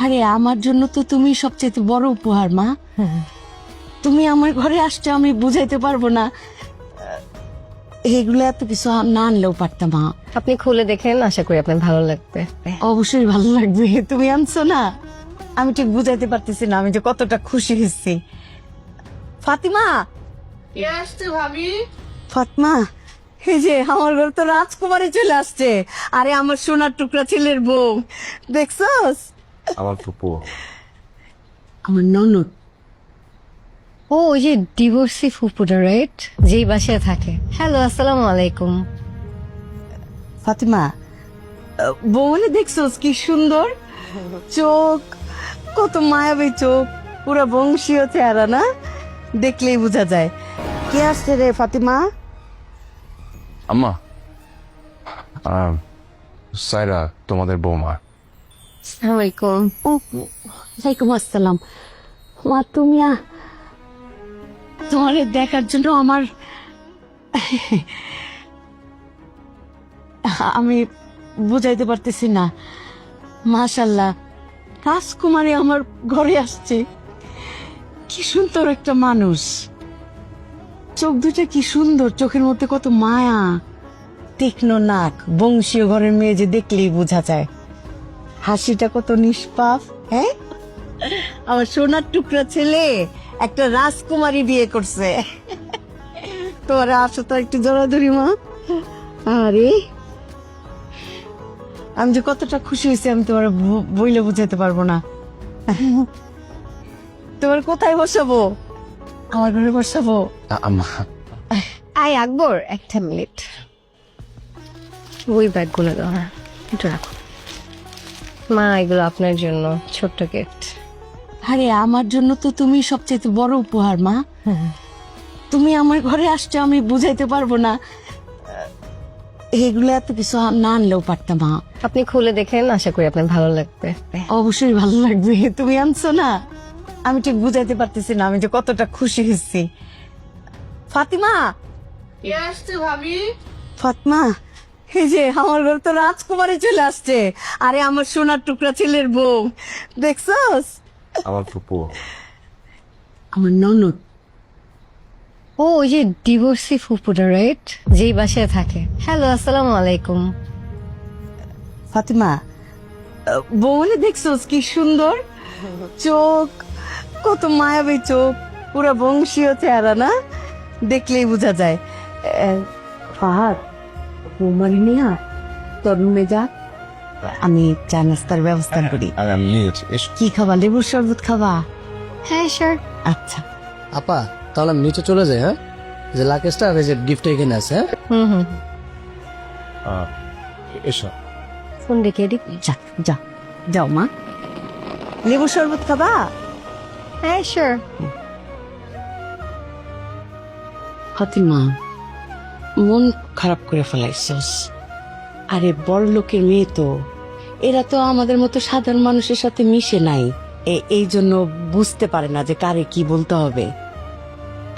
আরে আমার জন্য তো তুমি সবচেয়ে বড় উপহার মা। তুমি আমার ঘরে আসছো, আমি বুঝাইতে পারবো না। এগুলো এত কিছু না আনলেও পারতাম মা। আপনি খুলে দেখেন, আশা করি আপনার ভালো লাগবে। অবশ্যই ভালো লাগবে, তুমি আনছো না। আমি ঠিক বুঝাইতে পারতেছি না আমি যে কতটা খুশি হয়েছি। ফাতিমা, ভাবি ফাতিমা, এই যে আমার ঘর তো রাজকুমারী চলে আসছে। আরে আমার সোনার টুকরা ছেলের বউ, দেখছস? আমার ফুপু। আমার ননদ। ও ওই যে ডিভোর্সি ফুপুটা, রাইট? যেই বাসায় থাকে। হ্যালো, আসসালামু আলাইকুম। ফাতিমা, বউলে দেখছস কি সুন্দর চোখ, কত মায়াবী চোখ, পুরা বংশীয় চেহারা না? দেখলেই বোঝা যায়। কে আসছে রে ফাতিমা? আম্মা, সাইরা তোমাদের বৌমা। আসসালামু আলাইকুম। ওয়ালাইকুম আসসালাম। মা তুমি তোমার দেখার জন্য আমি বুঝাইতে পারতেছি না। মাশাল্লাহ, রাজকুমারী আমার ঘরে আসছে। কি সুন্দর একটা মানুষ, চোখ দুটা কি সুন্দর, চোখের মধ্যে কত মায়া, তীক্ষ্ণ নাক, বংশীয় ঘরের মেয়ে যে দেখলেই বোঝা যায়। হাসিটা কত নিষ্পাপ। হ্যাঁ, আমার সোনার টুকরা ছেলে একটা রাজকুমারী বিয়ে করছে। তোরা আসো তো একটু জড়াধরি মা। আরে আমি যে কতটা খুশি হয়েছি আমি তোমার বইলে বুঝাতে পারবো না। তোমার কোথায় বসাবো? আমার ঘরে বসাবো? আম্মা, আই আকবর, একটা মিনিট। ওই ব্যাগগুলো দাও, হ্যাঁ একটু রাখো। মা, এগুলো আপনার জন্য ছোট্ট গিফট। আরে আমার জন্য তো তুমি সবচেয়ে বড় উপহার মা। তুমি আমার ঘরে আসছো, আমি বুঝাইতে পারবো না। এগুলো এত কিছু না আনলেও পারতাম মা। আপনি খুলে দেখেন, আশা করি আপনার ভালো লাগবে। অবশ্যই ভালো লাগবে, তুমি আনছো না। আমি ঠিক বুঝাইতে পারতেছি না আমি যে কতটা খুশি হয়েছি। ফাতিমা, ভাবি ফাতিমা, এই যে আমার ঘর তো রাজকুমারী চলে আসছে। আরে আমার সোনার টুকরা ছেলের বউ, দেখছস? আমার ফুপু। আমার ননদ। ও ওই যে ডিভোর্সি ফুপুটা, রাইট? যেই বাসায় থাকে। হ্যালো, আসসালামু আলাইকুম। ফাতিমা, বউলে দেখছস কি সুন্দর চোখ, কত মায়াবী চোখ, পুরা বংশীয় চেহারা না? দেখলেই বোঝা যায়। ফাহাদ, বৌমারি নিয়ে তোর রুমে যা, আমি চা নাস্তার ব্যবস্থা করি। কি খাবা? লেবুর শরবত খাবা? হ্যাঁ স্যার। আচ্ছা। আপা, তাহলে আমি নিচে চলে যাই। হ্যাঁ, যে লাকেশটা আর এই যে গিফট এখানে আছে। হ্যাঁ, হুম হুম। এসো। ফোন রেখে দিক। যা যা, যাও মা। লেবুর শরবত খাবা? হ্যাঁ স্যার। ফাতিমা, মন খারাপ করে ফেলাইছস। আরে বড় লোকের মেয়ে তো, এরা তো আমাদের মতো সাধারণ মানুষের সাথে মিশে নাই, এই জন্য বুঝতে পারে না যে কারে কি বলতে হবে।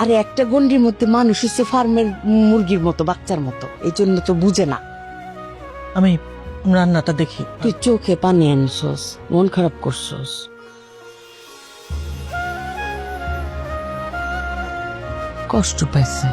আরে একটা গন্ডির মধ্যে মানুষ হচ্ছে ফার্মের মুরগির মতো, বাচ্চার মতো, এই জন্য তো বুঝে না। আমি রান্নাটা দেখি। তুই চোখে পানি আনছস, মন খারাপ করছস। কষ্ট পাইছে।